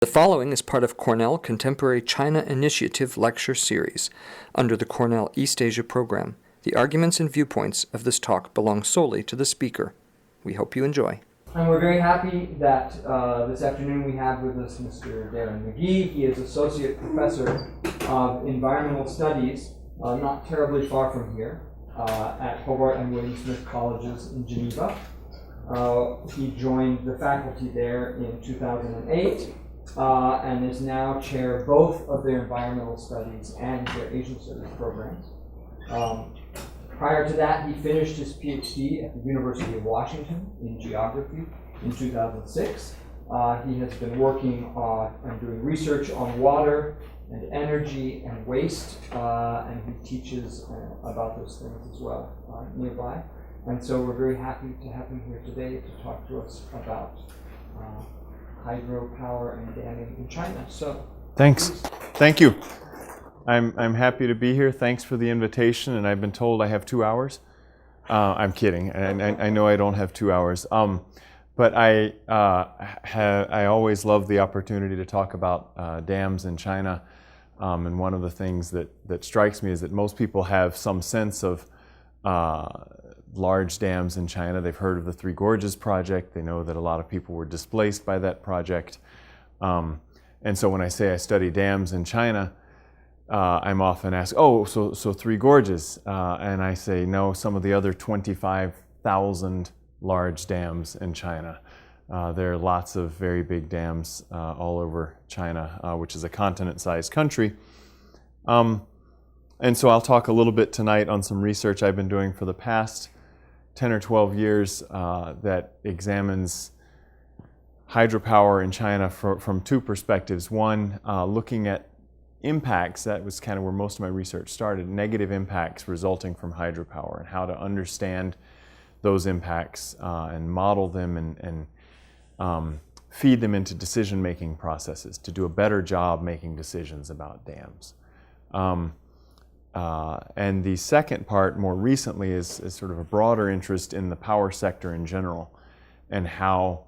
The following is part of Cornell Contemporary China Initiative Lecture Series under the Cornell East Asia Program. The arguments and viewpoints of this talk belong solely to the speaker. We hope you enjoy. And we're very happy that this afternoon we have with us Mr. Darrin Magee. He is Associate Professor of Environmental Studies, not terribly far from here, at Hobart and William Smith Colleges in Geneva. He joined the faculty there in 2008. And is now chair both of their environmental studies and their Asian studies programs. Prior to that, he finished his PhD at the University of Washington in geography in 2006. He has been working and doing research on water and energy and waste, and he teaches about those things as well nearby. And so we're very happy to have him here today to talk to us about hydropower and damming in China. So, thanks. Please. Thank you. I'm happy to be here. Thanks for the invitation. And I've been told I have 2 hours. I'm kidding. And I know I don't have 2 hours. But I always love the opportunity to talk about dams in China. And one of the things that strikes me is that most people have some sense of large dams in China. They've heard of the Three Gorges project. They know that a lot of people were displaced by that project. And so when I say I study dams in China, I'm often asked, oh, so Three Gorges. And I say, no, some of the other 25,000 large dams in China. There are lots of very big dams all over China, which is a continent-sized country. And so I'll talk a little bit tonight on some research I've been doing for the past 10 or 12 years that examines hydropower in China from two perspectives. One, looking at impacts. That was kind of where most of my research started, negative impacts resulting from hydropower and how to understand those impacts and model them and feed them into decision-making processes to do a better job making decisions about dams. And the second part, more recently, is sort of a broader interest in the power sector in general, and how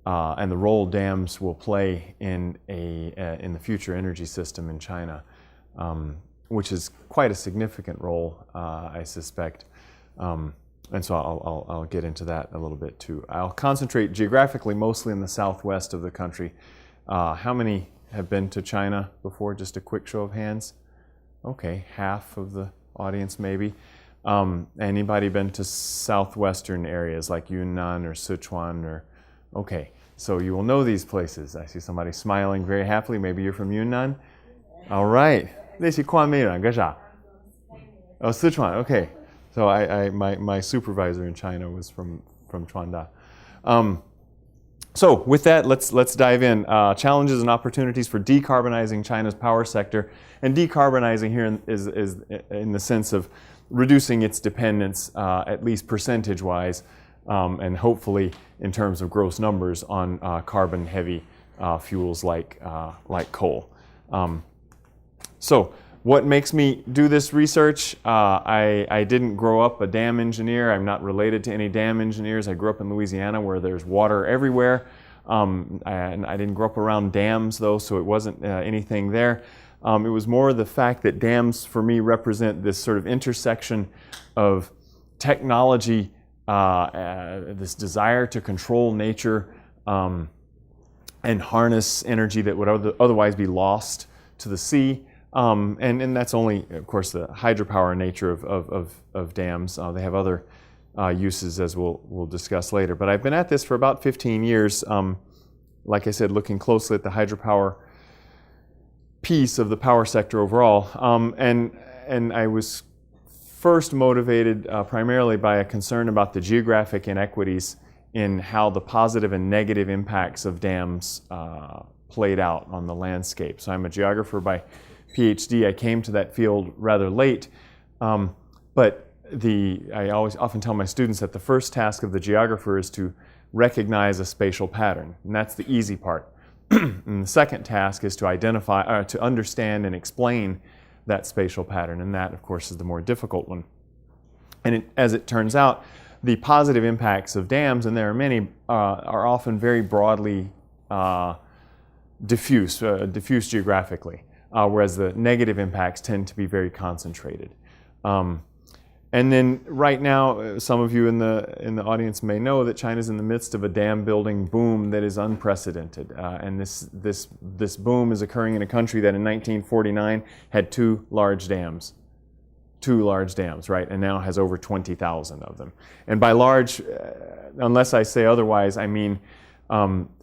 and the role dams will play in the future energy system in China, which is quite a significant role, I suspect. And so I'll get into that a little bit too. I'll concentrate geographically mostly in the southwest of the country. How many have been to China before? Just a quick show of hands. Okay, half of the audience maybe. Anybody been to southwestern areas like Yunnan or Sichuan or, okay, so you will know these places. I see somebody smiling very happily. Maybe you're from Yunnan. All right. Oh, Sichuan, okay. So my supervisor in China was from Chuanda. So with that, let's dive in. Challenges and opportunities for decarbonizing China's power sector. And decarbonizing here is in the sense of reducing its dependence, at least percentage-wise, and hopefully in terms of gross numbers on carbon-heavy fuels like coal. So what makes me do this research? I didn't grow up a dam engineer. I'm not related to any dam engineers. I grew up in Louisiana where there's water everywhere. And I didn't grow up around dams though, so it wasn't anything there. It was more the fact that dams for me represent this sort of intersection of technology, this desire to control nature and harness energy that would otherwise be lost to the sea. And that's only, of course, the hydropower nature of dams. They have other uses, as we'll discuss later. But I've been at this for about 15 years, like I said, looking closely at the hydropower piece of the power sector overall. And I was first motivated primarily by a concern about the geographic inequities in how the positive and negative impacts of dams played out on the landscape. So I'm a geographer by PhD. I came to that field rather late, but I often tell my students that the first task of the geographer is to recognize a spatial pattern, and that's the easy part. And the second task is to identify, to understand and explain that spatial pattern, and that, of course, is the more difficult one. And as it turns out, the positive impacts of dams, and there are many, are often very broadly diffuse geographically, whereas the negative impacts tend to be very concentrated. And then right now, some of you in the audience may know that China's in the midst of a dam building boom that is unprecedented. And this boom is occurring in a country that in 1949 had two large dams, right? And now has over 20,000 of them. And by large, unless I say otherwise, I mean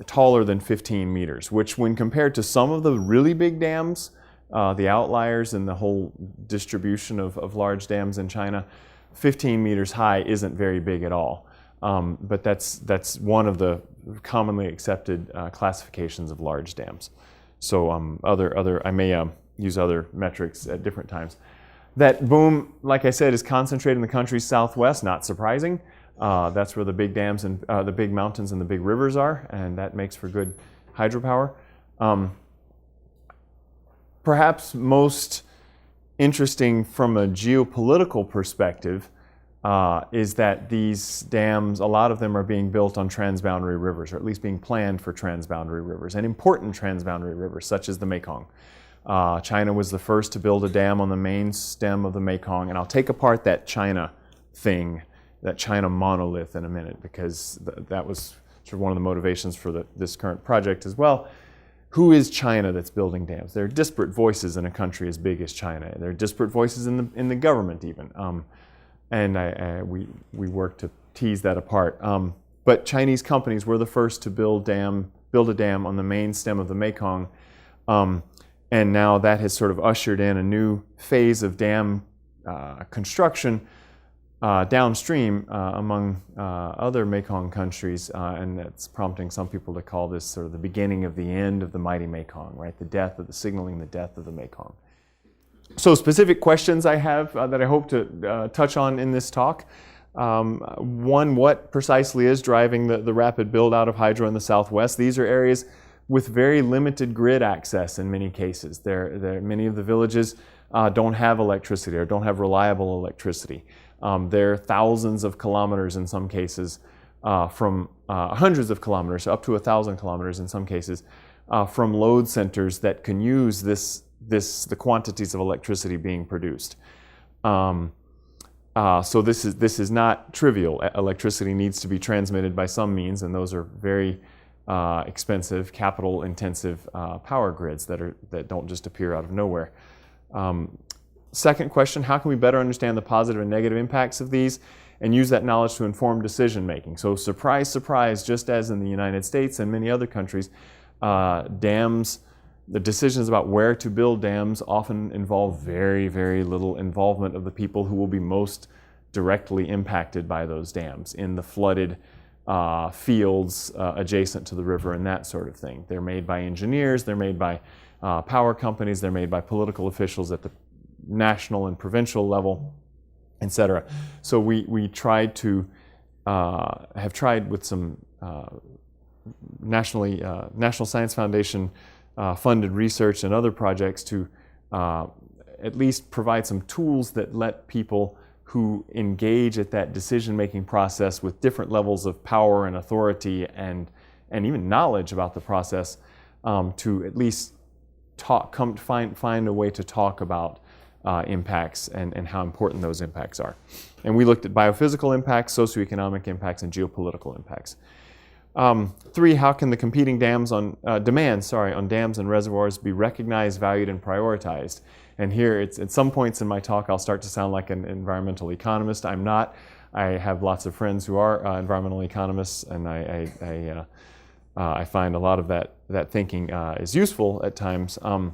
taller than 15 meters, which when compared to some of the really big dams, the outliers in the whole distribution of large dams in China, 15 meters high isn't very big at all. But that's one of the commonly accepted classifications of large dams. So I may use other metrics at different times. That boom, like I said, is concentrated in the country's southwest, not surprising. That's where the big dams and the big mountains and the big rivers are, and that makes for good hydropower. Perhaps most interesting from a geopolitical perspective is that these dams, a lot of them are being built on transboundary rivers, or at least being planned for transboundary rivers, and important transboundary rivers, such as the Mekong. China was the first to build a dam on the main stem of the Mekong, and I'll take apart that China thing, that China monolith in a minute, because that was sort of one of the motivations for this current project as well. Who is China that's building dams? There are disparate voices in a country as big as China. There are disparate voices in the government even, and we work to tease that apart. But Chinese companies were the first to build a dam on the main stem of the Mekong, and now that has sort of ushered in a new phase of dam construction downstream among other Mekong countries, and that's prompting some people to call this sort of the beginning of the end of the mighty Mekong, right? Signaling the death of the Mekong. So specific questions I have that I hope to touch on in this talk. One, what precisely is driving the rapid build out of hydro in the Southwest? These are areas with very limited grid access in many cases. Many of the villages don't have electricity or don't have reliable electricity. They're thousands of kilometers in some cases, from hundreds of kilometers, up to 1,000 kilometers in some cases, from load centers that can use the quantities of electricity being produced. So this is not trivial. Electricity needs to be transmitted by some means, and those are very expensive, capital-intensive power grids that don't just appear out of nowhere. Second question, how can we better understand the positive and negative impacts of these and use that knowledge to inform decision making? So surprise, surprise, just as in the United States and many other countries, dams, the decisions about where to build dams often involve very, very little involvement of the people who will be most directly impacted by those dams in the flooded fields adjacent to the river and that sort of thing. They're made by engineers, they're made by power companies, they're made by political officials at the national and provincial level, etc. So we tried to have tried with some National Science Foundation funded research and other projects to at least provide some tools that let people who engage at that decision-making process with different levels of power and authority and even knowledge about the process to at least find a way to talk about impacts and how important those impacts are. And we looked at biophysical impacts, socioeconomic impacts, and geopolitical impacts. 3, how can the competing demands on dams and reservoirs be recognized, valued, and prioritized? And here, at some points in my talk, I'll start to sound like an environmental economist. I'm not. I have lots of friends who are environmental economists, and I find a lot of that thinking is useful at times. And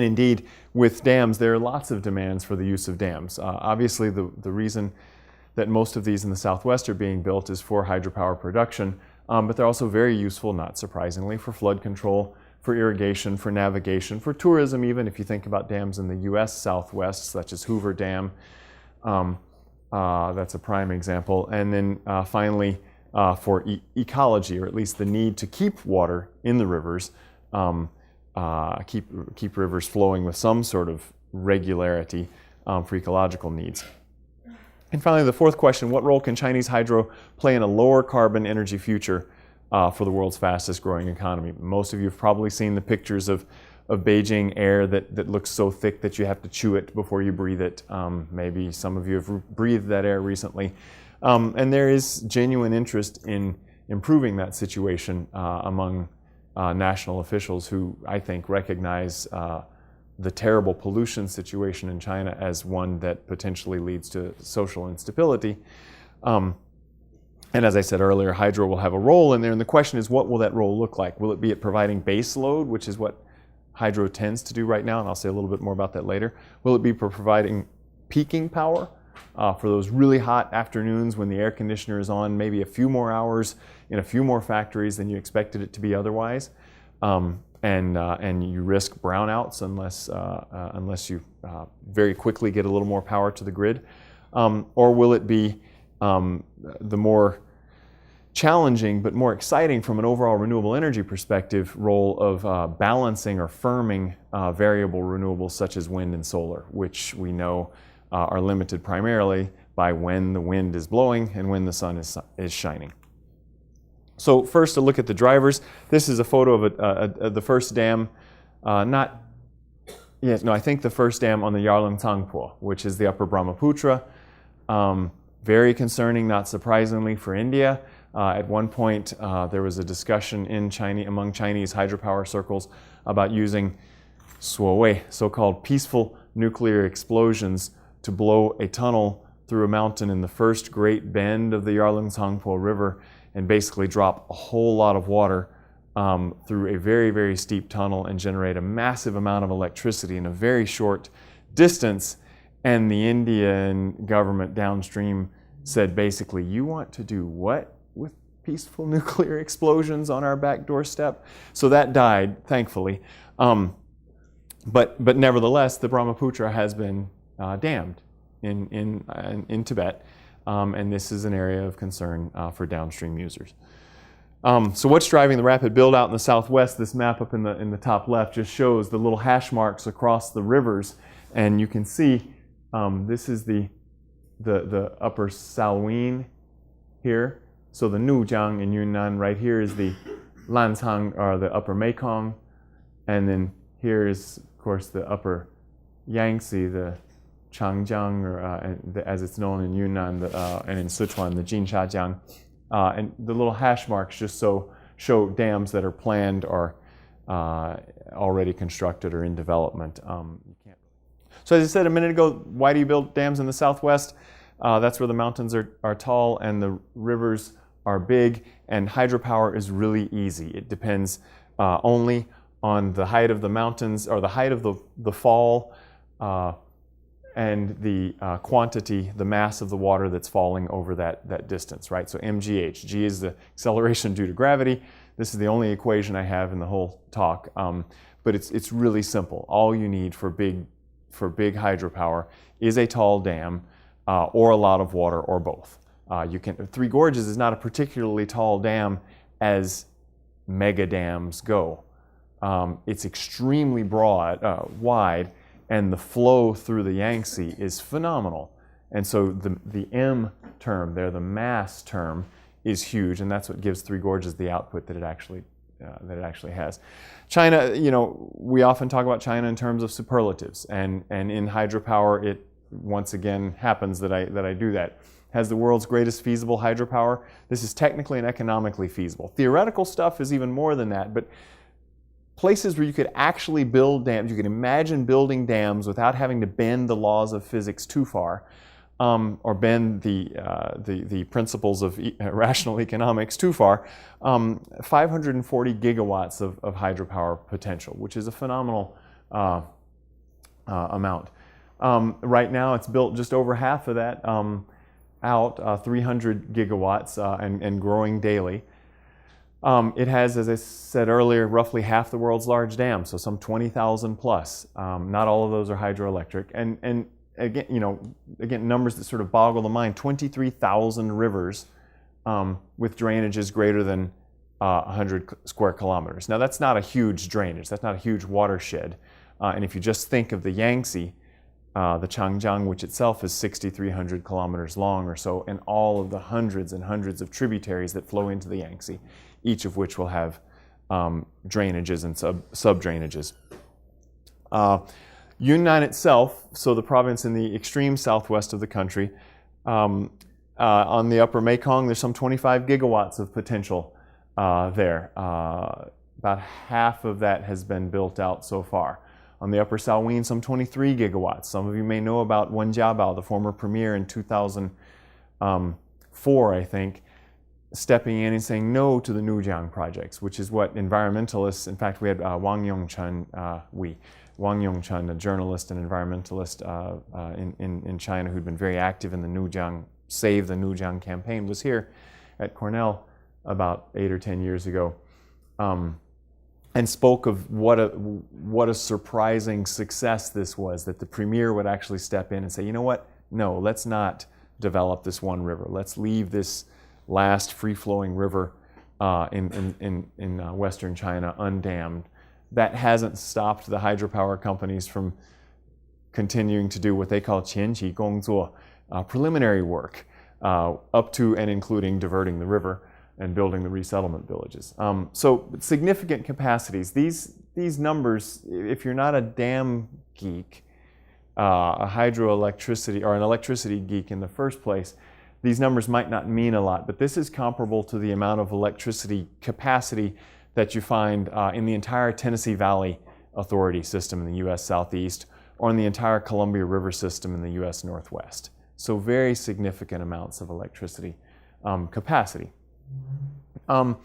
indeed, with dams, there are lots of demands for the use of dams. Obviously, the reason that most of these in the Southwest are being built is for hydropower production, but they're also very useful, not surprisingly, for flood control, for irrigation, for navigation, for tourism even. If you think about dams in the U.S. Southwest, such as Hoover Dam, that's a prime example. And then finally, for ecology, or at least the need to keep water in the rivers, keep rivers flowing with some sort of regularity for ecological needs. And finally, the fourth question, what role can Chinese hydro play in a lower carbon energy future for the world's fastest growing economy. Most of you have probably seen the pictures of Beijing air that looks so thick that you have to chew it before you breathe it. Maybe some of you have breathed that air recently. And there is genuine interest in improving that situation among national officials who, I think, recognize the terrible pollution situation in China as one that potentially leads to social instability. And as I said earlier, hydro will have a role in there, and the question is, what will that role look like? Will it be at providing base load, which is what hydro tends to do right now, and I'll say a little bit more about that later? Will it be for providing peaking power for those really hot afternoons when the air conditioner is on maybe a few more hours in a few more factories than you expected it to be otherwise? And you risk brownouts unless you very quickly get a little more power to the grid? Or will it be the more challenging but more exciting from an overall renewable energy perspective role of balancing or firming variable renewables such as wind and solar, which we know are limited primarily by when the wind is blowing and when the sun is shining. So first, to look at the drivers. This is a photo of the first dam, I think the first dam on the Yarlung-Tsangpo, which is the upper Brahmaputra. Very concerning, not surprisingly, for India. At one point, there was a discussion among Chinese hydropower circles about using so-called peaceful nuclear explosions to blow a tunnel through a mountain in the first great bend of the Yarlung-Tsangpo River and basically drop a whole lot of water through a very, very steep tunnel and generate a massive amount of electricity in a very short distance. And the Indian government downstream said basically, you want to do what with peaceful nuclear explosions on our back doorstep? So that died, thankfully. But nevertheless, the Brahmaputra has been dammed in Tibet. And this is an area of concern for downstream users. So what's driving the rapid build out in the southwest? This map up in the top left just shows the little hash marks across the rivers, and you can see this is the upper Salween here. So the Nujiang in Yunnan, right here is the Lancang, or the upper Mekong, and then here is, of course, the upper Yangtze, the Changjiang, or as it's known in Yunnan and in Sichuan, the Jinshajiang. And the little hash marks just show dams that are planned or already constructed or in development. So as I said a minute ago, why do you build dams in the southwest? That's where the mountains are tall and the rivers are big, and hydropower is really easy. It depends only on the height of the mountains, or the height of the fall, and the quantity, the mass of the water that's falling over that distance, right? So mgh. G is the acceleration due to gravity. This is the only equation I have in the whole talk, but it's really simple. All you need for big hydropower is a tall dam or a lot of water, or both. Three Gorges is not a particularly tall dam as mega dams go. It's extremely wide, and the flow through the Yangtze is phenomenal. And so the M term there, the mass term, is huge, and that's what gives Three Gorges the output that it actually has. China, we often talk about China in terms of superlatives, and in hydropower, it once again happens that I do that. Has the world's greatest feasible hydropower. This is technically and economically feasible. Theoretical stuff is even more than that, but places where you could actually build dams, you could imagine building dams without having to bend the laws of physics too far, or bend the principles of rational economics too far. 540 gigawatts of hydropower potential, which is a phenomenal amount. Right now, it's built just over half of that out, 300 gigawatts, and growing daily. It has, as I said earlier, roughly half the world's large dams, so some 20,000 plus. Not all of those are hydroelectric. And again, numbers that sort of boggle the mind, 23,000 rivers with drainages greater than 100 square kilometers. Now, that's not a huge drainage. That's not a huge watershed. And if you just think of the Yangtze, the Changjiang, which itself is 6,300 kilometers long or so, and all of the hundreds and hundreds of tributaries that flow into the Yangtze, each of which will have drainages and sub-drainages. Yunnan itself, so the province in the extreme southwest of the country, on the upper Mekong, there's some 25 gigawatts of potential there. About half of that has been built out so far. On the upper Salween, some 23 gigawatts. Some of you may know about Wen Jiabao, the former premier in 2004, I think, stepping in and saying no to the Nujiang projects, which is what environmentalists, in fact, we had Wang Yongchen, a journalist and environmentalist in China who'd been very active in the Nujiang, Save the Nujiang campaign, was here at Cornell about 8 or 10 years ago, and spoke of what a surprising success this was, that the premier would actually step in and say, you know what, no, let's not develop this one river. Let's leave this last free-flowing river in western China undammed. That hasn't stopped the hydropower companies from continuing to do what they call 前期工作, preliminary work, up to and including diverting the river and building the resettlement villages. So significant capacities. These numbers, if you're not a dam geek, a hydroelectricity or an electricity geek in the first place, these numbers might not mean a lot, but this is comparable to the amount of electricity capacity that you find in the entire Tennessee Valley Authority system in the U.S. Southeast, or in the entire Columbia River system in the U.S. Northwest. So very significant amounts of electricity capacity. The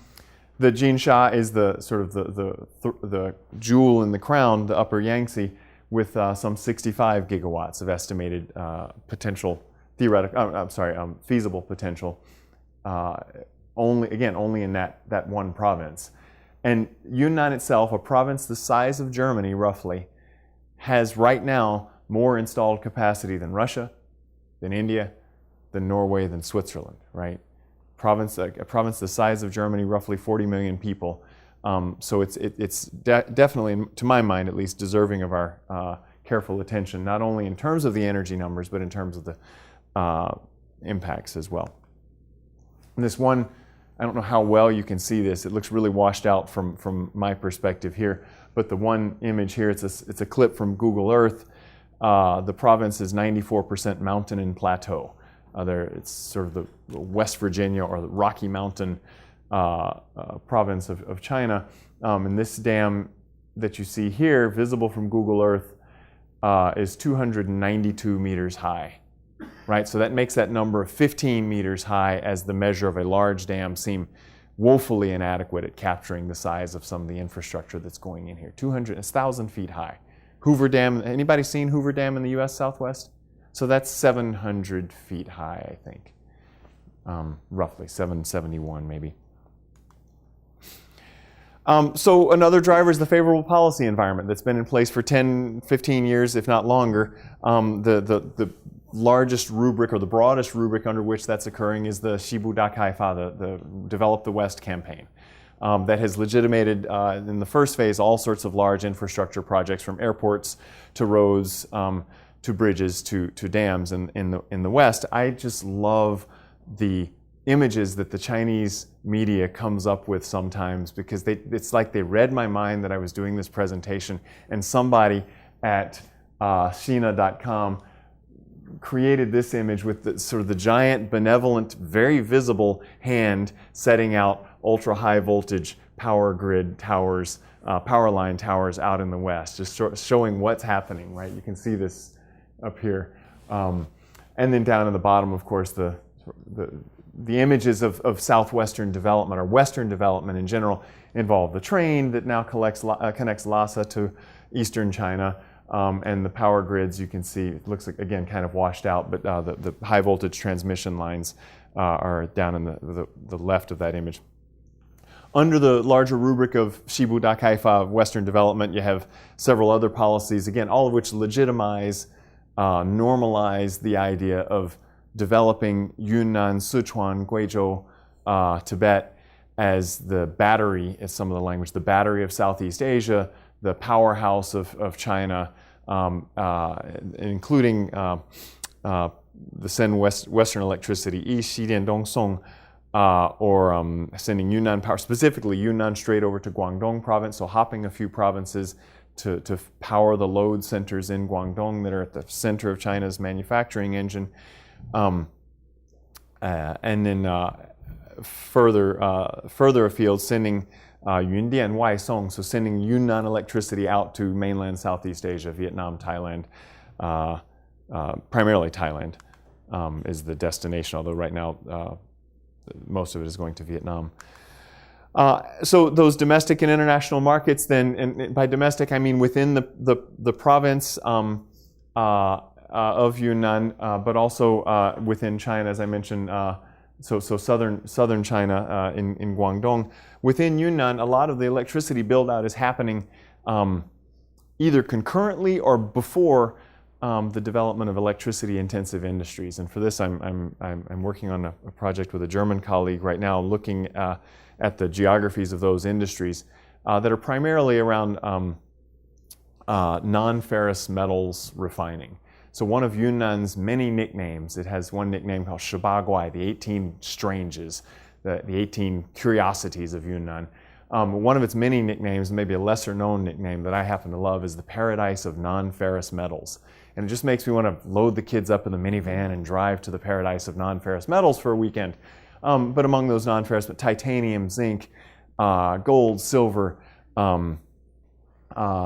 Jinsha is the sort of the jewel in the crown, the upper Yangtze, with some 65 gigawatts of estimated potential, feasible potential, only in that one province. And Yunnan itself, a province the size of Germany roughly, has right now more installed capacity than Russia, than India, than Norway, than Switzerland, right? A province the size of Germany, roughly 40 million people. So it's definitely, to my mind at least, deserving of our careful attention, not only in terms of the energy numbers, but in terms of the impacts as well. And this one, I don't know how well you can see this. It looks really washed out from my perspective here. But the one image here, it's a clip from Google Earth. The province is 94% mountain and plateau. It's sort of the West Virginia or the Rocky Mountain province of China. And this dam that you see here, visible from Google Earth, is 292 meters high. Right, so that makes that number of 15 meters high as the measure of a large dam seem woefully inadequate at capturing the size of some of the infrastructure that's going in here. 1,000 feet high. Hoover Dam, anybody seen Hoover Dam in the U.S. Southwest? So that's 700 feet high, I think, roughly, 771 maybe. So another driver is the favorable policy environment that's been in place for 10, 15 years, if not longer. The largest rubric or the broadest rubric under which that's occurring is the Shibu Dakaifa, the Develop the West campaign, that has legitimated in the first phase all sorts of large infrastructure projects, from airports to roads to bridges to dams in the West. I just love the images that the Chinese media comes up with sometimes, because it's like they read my mind that I was doing this presentation, and somebody at Sina.com created this image with the giant, benevolent, very visible hand setting out ultra high voltage power grid towers, power line towers out in the West, just showing what's happening, right? You can see this up here. And then down in the bottom, of course, the images of southwestern development or Western development in general involve the train that now connects Lhasa to eastern China. And the power grids, you can see, it looks like, again, kind of washed out, but the high voltage transmission lines are down in the left of that image. Under the larger rubric of Shibu Dakaifa Western development, you have several other policies, again, all of which legitimize, normalize the idea of developing Yunnan, Sichuan, Guizhou, Tibet as the battery, as some of the language, the battery of Southeast Asia, the powerhouse of China, including the Sen Western Electricity, Yi Xi Dian Dong Song or sending Yunnan power, specifically Yunnan, straight over to Guangdong province, so hopping a few provinces to power the load centers in Guangdong that are at the center of China's manufacturing engine. And then further afield, sending Yundian Waisong, so sending Yunnan electricity out to mainland Southeast Asia, Vietnam, Thailand, primarily Thailand is the destination, although right now most of it is going to Vietnam. So those domestic and international markets, then, and by domestic I mean within the province of Yunnan, but also within China, as I mentioned, so southern China in Guangdong. Within Yunnan, a lot of the electricity build-out is happening either concurrently or before the development of electricity-intensive industries. And for this, I'm working on a project with a German colleague right now, looking at the geographies of those industries that are primarily around non-ferrous metals refining. So one of Yunnan's many nicknames, it has one nickname called Shibaguai, the 18 Stranges, the 18 Curiosities of Yunnan. One of its many nicknames, maybe a lesser known nickname that I happen to love, is the Paradise of Non-Ferrous Metals. And it just makes me want to load the kids up in the minivan and drive to the Paradise of Non-Ferrous Metals for a weekend. But among those non-ferrous, titanium, zinc, gold, silver,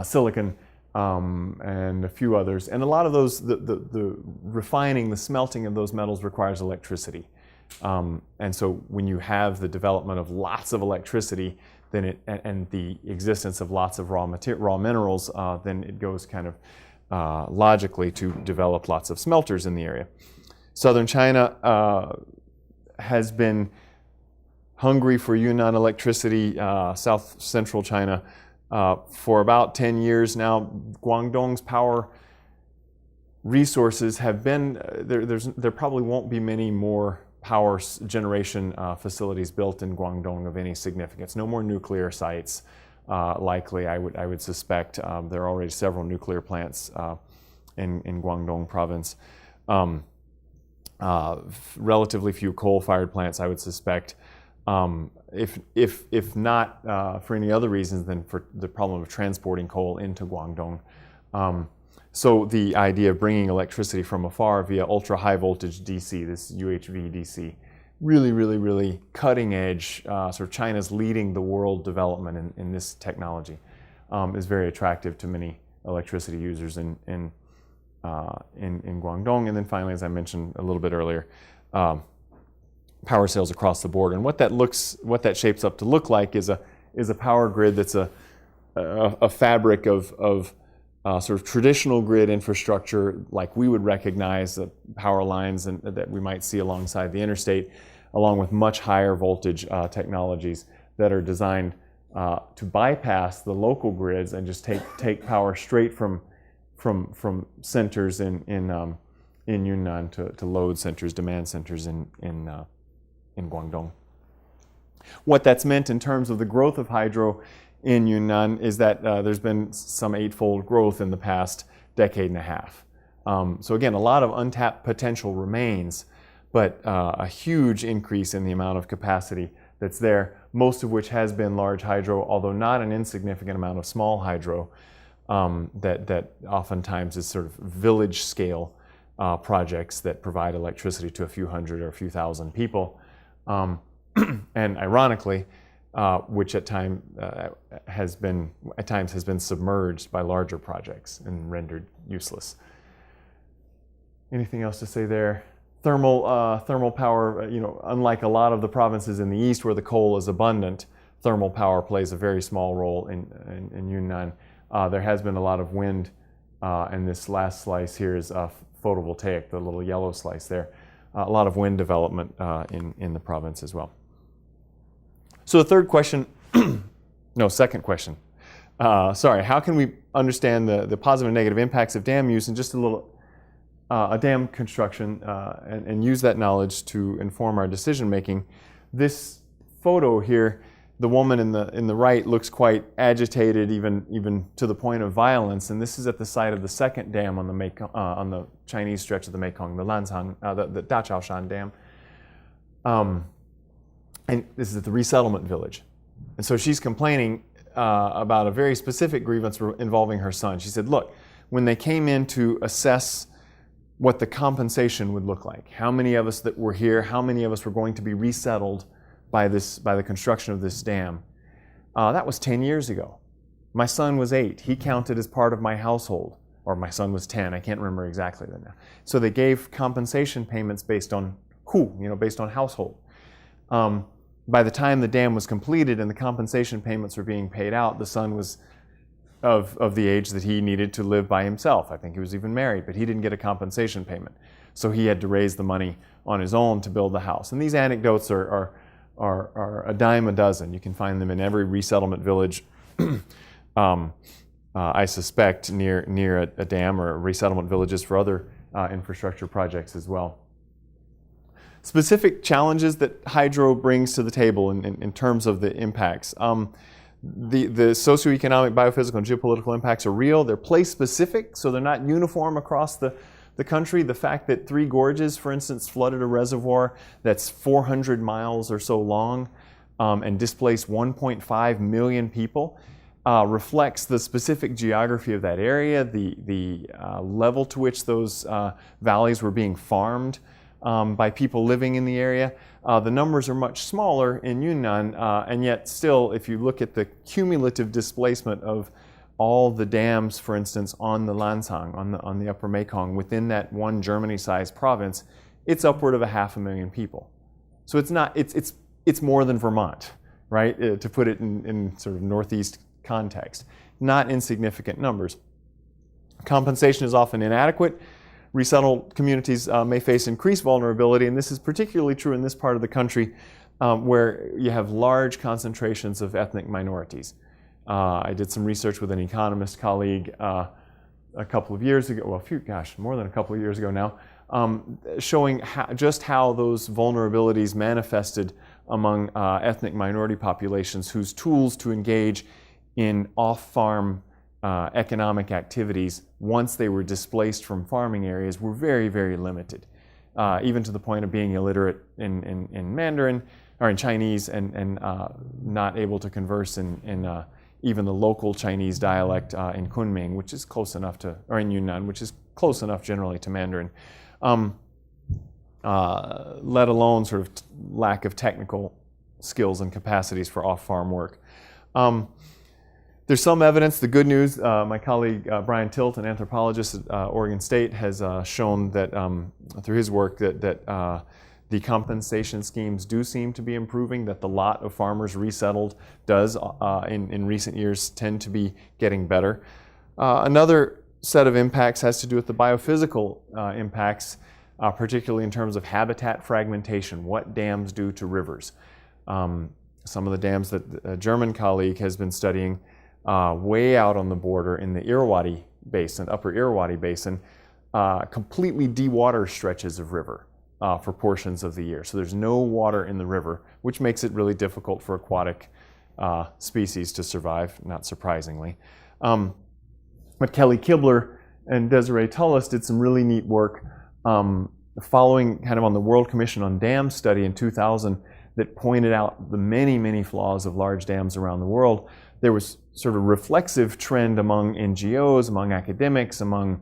silicon, and a few others. And a lot of those, the refining, the smelting of those metals requires electricity. And so when you have the development of lots of electricity, then and the existence of lots of raw minerals, then it goes kind of logically to develop lots of smelters in the area. Southern China has been hungry for Yunnan electricity, south central China, for about 10 years now. Guangdong's power resources have been, there probably won't be many more power generation facilities built in Guangdong of any significance. No more nuclear sites, likely, I would suspect. There are already several nuclear plants in Guangdong province. Relatively few coal-fired plants, I would suspect. If not for any other reasons than for the problem of transporting coal into Guangdong. So the idea of bringing electricity from afar via ultra-high voltage DC, this UHV DC, really cutting edge, sort of China's leading the world development in this technology, is very attractive to many electricity users in Guangdong. And then finally, as I mentioned a little bit earlier, power sales across the board. And what that shapes up to look like is a power grid that's a fabric of sort of traditional grid infrastructure, like we would recognize the power lines that we might see alongside the interstate, along with much higher voltage technologies that are designed to bypass the local grids and just take power straight from centers in Yunnan to load centers, demand centers in Guangdong. What that's meant in terms of the growth of hydro in Yunnan is that there's been some eightfold growth in the past decade and a half. So again, a lot of untapped potential remains, but a huge increase in the amount of capacity that's there, most of which has been large hydro, although not an insignificant amount of small hydro that oftentimes is sort of village scale projects that provide electricity to a few hundred or a few thousand people. And ironically, which at times has been submerged by larger projects and rendered useless. Anything else to say there? Thermal power, unlike a lot of the provinces in the east where the coal is abundant, thermal power plays a very small role in Yunnan. There has been a lot of wind, and this last slice here is photovoltaic, the little yellow slice there. A lot of wind development in the province as well. So the third question, second question. How can we understand the positive and negative impacts of dam use in just a dam construction and use that knowledge to inform our decision making? This photo here, the woman in the right looks quite agitated, even to the point of violence. And this is at the site of the second dam on the Chinese stretch of the Mekong, the Lancang, the Dachaoshan Dam. And this is at the resettlement village. And so she's complaining about a very specific grievance involving her son. She said, look, when they came in to assess what the compensation would look like, how many of us that were here, how many of us were going to be resettled by the construction of this dam, that was 10 years ago. My son was 8. He counted as part of my household. Or my son was 10. I can't remember exactly that now. So they gave compensation payments based on based on household. By the time the dam was completed and the compensation payments were being paid out, the son was of the age that he needed to live by himself. I think he was even married, but he didn't get a compensation payment. So he had to raise the money on his own to build the house. And these anecdotes are a dime a dozen. You can find them in every resettlement village, I suspect, near a dam, or resettlement villages for other infrastructure projects as well. Specific challenges that hydro brings to the table in terms of the impacts. The socioeconomic, biophysical, and geopolitical impacts are real. They're place-specific, so they're not uniform across the country. The fact that Three Gorges, for instance, flooded a reservoir that's 400 miles or so long and displaced 1.5 million people reflects the specific geography of that area, the level to which those valleys were being farmed by people living in the area. The numbers are much smaller in Yunnan, and yet still, if you look at the cumulative displacement of all the dams, for instance, on the Lancang, on the upper Mekong, within that one Germany-sized province, it's upward of 500,000 people. So it's more than Vermont, right? To put it in sort of northeast context. Not insignificant numbers. Compensation is often inadequate. Resettled communities may face increased vulnerability, and this is particularly true in this part of the country where you have large concentrations of ethnic minorities. I did some research with an economist colleague a couple of years ago, more than a couple of years ago now, showing just how those vulnerabilities manifested among ethnic minority populations whose tools to engage in off-farm economic activities once they were displaced from farming areas were very, very limited, even to the point of being illiterate in Mandarin or in Chinese and not able to converse in even the local Chinese dialect in Kunming, which is close enough to, or in Yunnan, which is close enough generally to Mandarin, let alone sort of lack of technical skills and capacities for off-farm work. There's some evidence. The good news, my colleague Brian Tilt, an anthropologist at Oregon State, has shown that through his work that the compensation schemes do seem to be improving, that the lot of farmers resettled does in recent years tend to be getting better. Another set of impacts has to do with the biophysical impacts, particularly in terms of habitat fragmentation, what dams do to rivers. Some of the dams that a German colleague has been studying way out on the border in the Irrawaddy Basin, upper Irrawaddy Basin, completely dewater stretches of river for portions of the year. So there's no water in the river, which makes it really difficult for aquatic species to survive, not surprisingly. But Kelly Kibler and Desiree Tullis did some really neat work following kind of on the World Commission on Dams study in 2000 that pointed out the many, many flaws of large dams around the world. There was sort of a reflexive trend among NGOs, among academics, among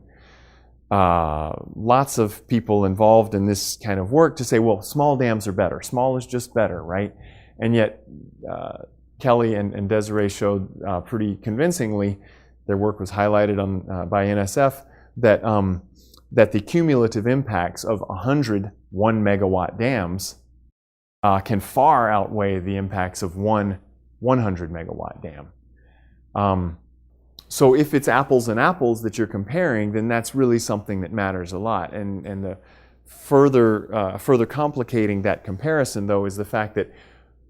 lots of people involved in this kind of work to say, well, small dams are better. Small is just better, right? And yet Kelly and Desiree showed pretty convincingly, their work was highlighted by NSF, that the cumulative impacts of 100 1-megawatt dams can far outweigh the impacts of one 100-megawatt dam. So if it's apples and apples that you're comparing, then that's really something that matters a lot. And the further complicating that comparison, though, is the fact that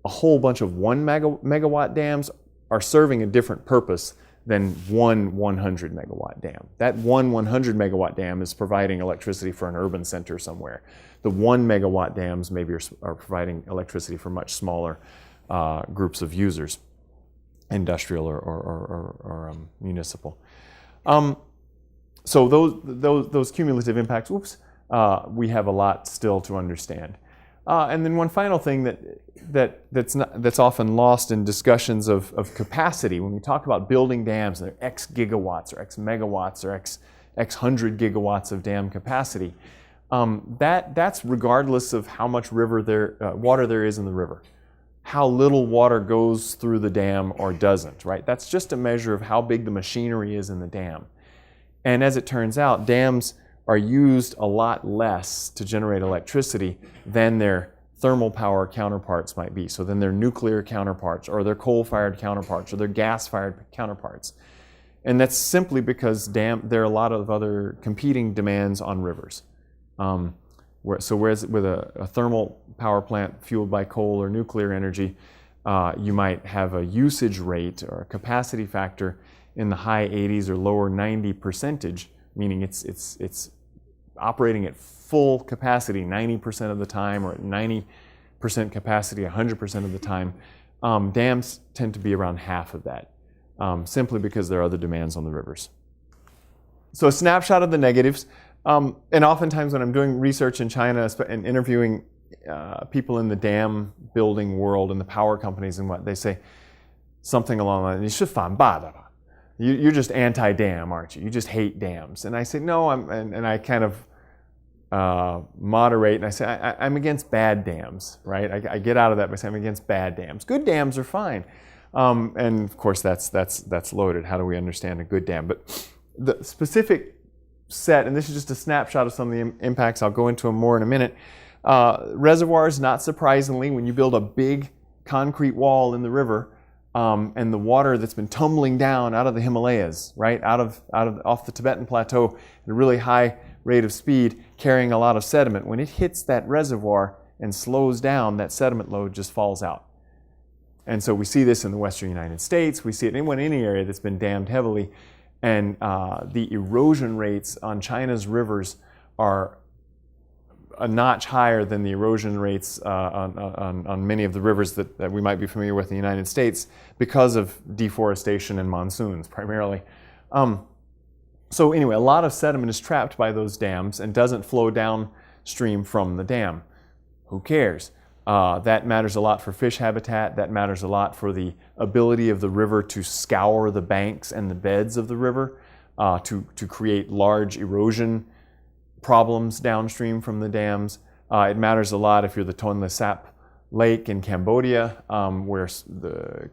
a whole bunch of 1-megawatt dams are serving a different purpose than one 100-megawatt dam. That one 100-megawatt dam is providing electricity for an urban center somewhere. The 1-megawatt dams maybe are providing electricity for much smaller groups of users, industrial or municipal. So those cumulative impacts, we have a lot still to understand. And then one final thing that's often lost in discussions of capacity, when we talk about building dams, they're X gigawatts or X megawatts or X 100 gigawatts of dam capacity. That's regardless of how much water there is in the river, how little water goes through the dam or doesn't, right? That's just a measure of how big the machinery is in the dam. And as it turns out, dams are used a lot less to generate electricity than their thermal power counterparts might be. So than their nuclear counterparts or their coal-fired counterparts or their gas-fired counterparts. And that's simply because there are a lot of other competing demands on rivers. Whereas with a thermal power plant fueled by coal or nuclear energy, you might have a usage rate or a capacity factor in the high 80s or lower 90%, meaning it's operating at full capacity 90% of the time, or at 90% capacity 100% of the time. Dams tend to be around half of that, simply because there are other demands on the rivers. So a snapshot of the negatives. And oftentimes when I'm doing research in China and interviewing people in the dam building world and the power companies and what, they say something along the lines, you're just anti-dam, aren't you? You just hate dams. And I say, no, and I kind of moderate, and I say, I'm against bad dams, right? I get out of that by saying I'm against bad dams. Good dams are fine. And of course, that's loaded. How do we understand a good dam? But the specific set, and this is just a snapshot of some of the impacts. I'll go into them more in a minute. Reservoirs, not surprisingly, when you build a big concrete wall in the river, and the water that's been tumbling down out of the Himalayas, right, off the Tibetan plateau at a really high rate of speed, carrying a lot of sediment. When it hits that reservoir and slows down, that sediment load just falls out. And so we see this in the western United States. We see it in any area that's been dammed heavily. And the erosion rates on China's rivers are a notch higher than the erosion rates on many of the rivers that we might be familiar with in the United States because of deforestation and monsoons primarily. So anyway, a lot of sediment is trapped by those dams and doesn't flow downstream from the dam. Who cares? That matters a lot for fish habitat. That matters a lot for the ability of the river to scour the banks and the beds of the river to create large erosion problems downstream from the dams. It matters a lot if you're the Tonle Sap Lake in Cambodia, where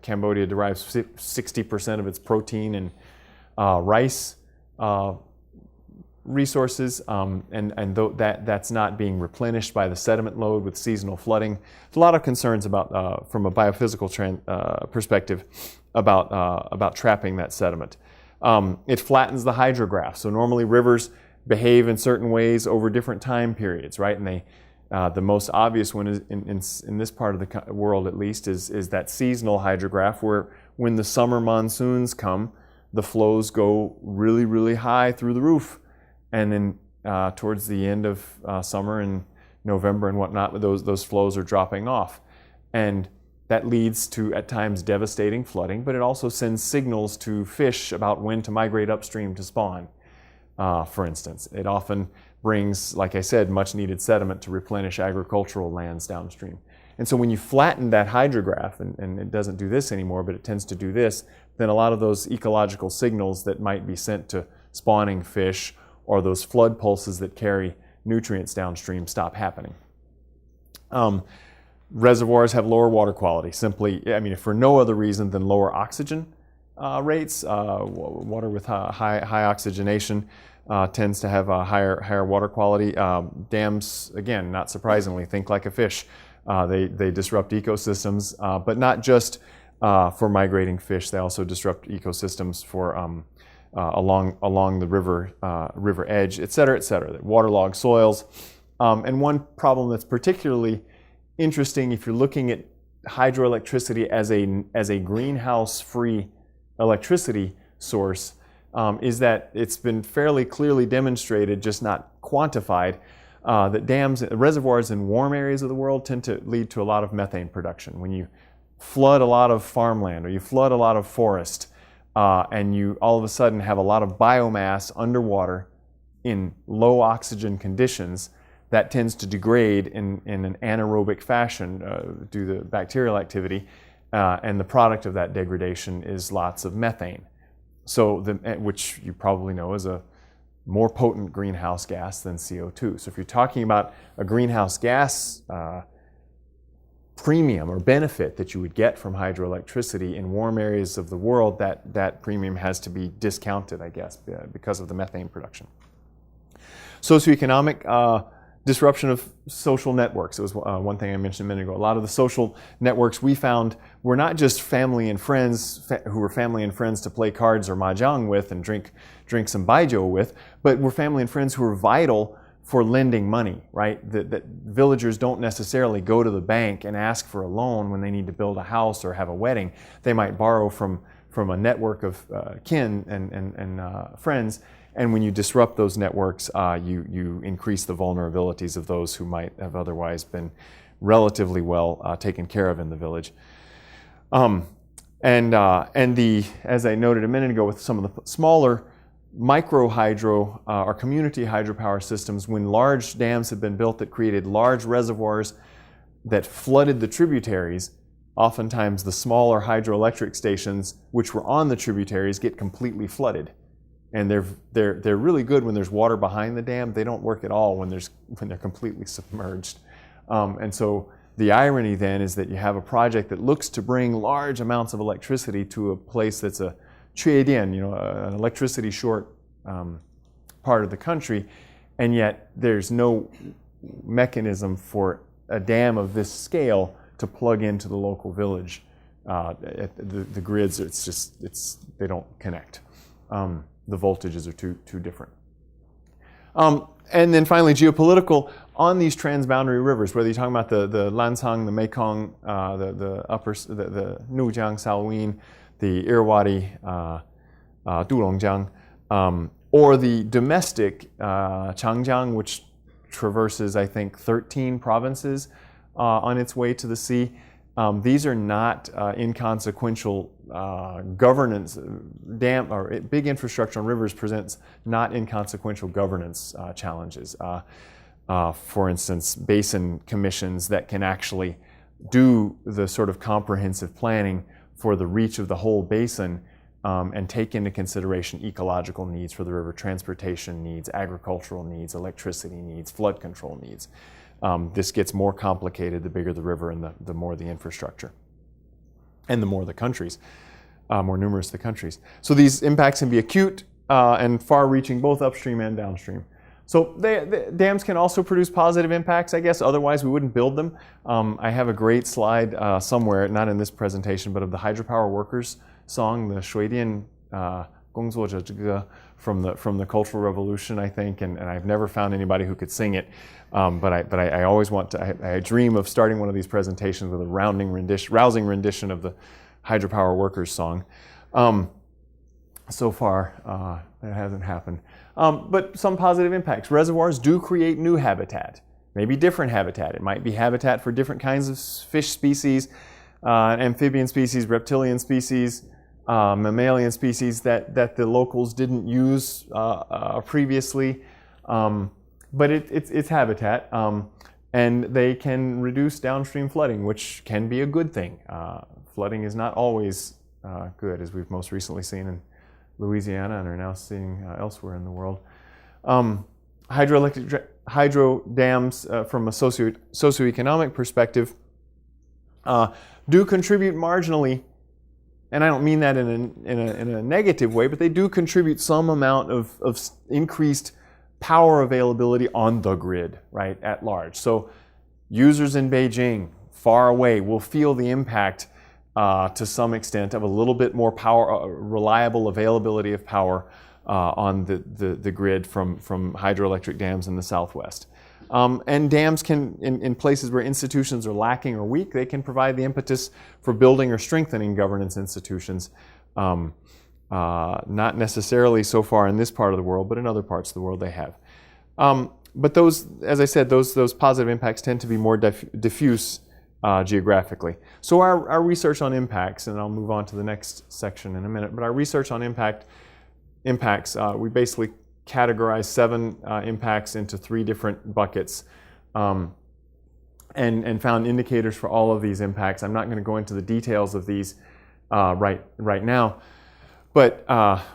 Cambodia derives 60% of its protein and rice resources, that's not being replenished by the sediment load with seasonal flooding. There's a lot of concerns about, from a biophysical perspective, about trapping that sediment. It flattens the hydrograph. So normally rivers behave in certain ways over different time periods, right? And the most obvious one is in this part of the world, at least, is that seasonal hydrograph, where when the summer monsoons come, the flows go really, really high through the roof. And then towards the end of summer and November and whatnot, those flows are dropping off. And that leads to, at times, devastating flooding, but it also sends signals to fish about when to migrate upstream to spawn, for instance. It often brings, like I said, much needed sediment to replenish agricultural lands downstream. And so when you flatten that hydrograph, and it doesn't do this anymore, but it tends to do this, then a lot of those ecological signals that might be sent to spawning fish or those flood pulses that carry nutrients downstream stop happening. Reservoirs have lower water quality, simply, if for no other reason than lower oxygen rates. Water with high oxygenation tends to have a higher water quality. Dams, again, not surprisingly, think like a fish. They disrupt ecosystems, but not just for migrating fish. They also disrupt ecosystems for along the river edge, et cetera, waterlogged soils. And one problem that's particularly interesting, if you're looking at hydroelectricity as a greenhouse-free electricity source, is that it's been fairly clearly demonstrated, just not quantified, that reservoirs in warm areas of the world tend to lead to a lot of methane production. When you flood a lot of farmland or you flood a lot of forest, and you all of a sudden have a lot of biomass underwater in low oxygen conditions, that tends to degrade in an anaerobic fashion due to bacterial activity, and the product of that degradation is lots of methane. So, which you probably know is a more potent greenhouse gas than CO2. So if you're talking about a greenhouse gas premium or benefit that you would get from hydroelectricity in warm areas of the world, that premium has to be discounted, I guess, because of the methane production. Socioeconomic disruption of social networks. It was one thing I mentioned a minute ago. A lot of the social networks we found were not just family and friends who were family and friends to play cards or mahjong with and drink some baijiu with, but were family and friends who were vital for lending money, right? That villagers don't necessarily go to the bank and ask for a loan when they need to build a house or have a wedding. They might borrow from a network of kin and friends. And when you disrupt those networks, you increase the vulnerabilities of those who might have otherwise been relatively well taken care of in the village. As I noted a minute ago, with some of the smaller micro hydro or community hydropower systems, when large dams have been built that created large reservoirs that flooded the tributaries, oftentimes the smaller hydroelectric stations which were on the tributaries get completely flooded. And they're really good when there's water behind the dam. They don't work at all when they're completely submerged. And so the irony then is that you have a project that looks to bring large amounts of electricity to a place that's a 缺电, an electricity short part of the country, and yet there's no mechanism for a dam of this scale to plug into the local village. The grids, they don't connect. The voltages are too different. And then finally, geopolitical on these transboundary rivers, whether you're talking about the Lancang, the Mekong, the Nujiang, Salween, the Irrawaddy, Dulongjiang, or the domestic Changjiang, which traverses, I think, 13 provinces on its way to the sea. These are not inconsequential governance. Dam or big infrastructure on rivers presents not inconsequential governance challenges. For instance, basin commissions that can actually do the sort of comprehensive planning for the reach of the whole basin and take into consideration ecological needs for the river, transportation needs, agricultural needs, electricity needs, flood control needs. This gets more complicated the bigger the river and the more the infrastructure. And the more the countries, more numerous the countries. So these impacts can be acute and far-reaching, both upstream and downstream. So the dams can also produce positive impacts, I guess, otherwise we wouldn't build them. I have a great slide somewhere, not in this presentation, but of the hydropower workers song, the 水电工作者之歌 from the Cultural Revolution, I think, and I've never found anybody who could sing it. But I always want to, I dream of starting one of these presentations with a rousing rendition of the hydropower workers song. So far, that hasn't happened. But some positive impacts. Reservoirs do create new habitat, maybe different habitat. It might be habitat for different kinds of fish species, amphibian species, reptilian species, mammalian species that the locals didn't use previously. But it's habitat, and they can reduce downstream flooding, which can be a good thing. Flooding is not always good, as we've most recently seen in Louisiana and are now seeing elsewhere in the world. Hydro dams, from a socioeconomic perspective, do contribute marginally, and I don't mean that in a negative way, but they do contribute some amount of increased power availability on the grid, right, at large. So users in Beijing, far away, will feel the impact to some extent of a little bit more power, reliable availability of power on the grid from hydroelectric dams in the Southwest. And dams can, in places where institutions are lacking or weak, they can provide the impetus for building or strengthening governance institutions. Not necessarily so far in this part of the world, but in other parts of the world they have. But those, as I said, those positive impacts tend to be more diffuse geographically. So our research on impacts, and I'll move on to the next section in a minute, but our research on impacts, we basically categorized 7 impacts into 3 different buckets, and found indicators for all of these impacts. I'm not going to go into the details of these right now, but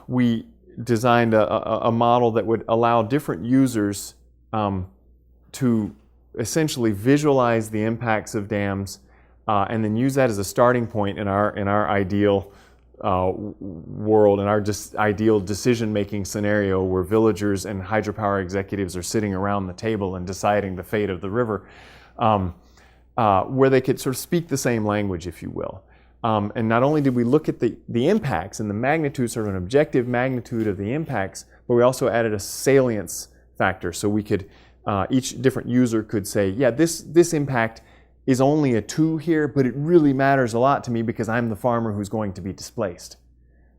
we designed a model that would allow different users to essentially visualize the impacts of dams, and then use that as a starting point in our ideal world, in our ideal decision-making scenario where villagers and hydropower executives are sitting around the table and deciding the fate of the river, where they could sort of speak the same language, if you will. And not only did we look at the impacts and the magnitude, sort of an objective magnitude of the impacts, but we also added a salience factor. So we could, each different user could say, yeah, this impact is only a 2 here, but it really matters a lot to me because I'm the farmer who's going to be displaced,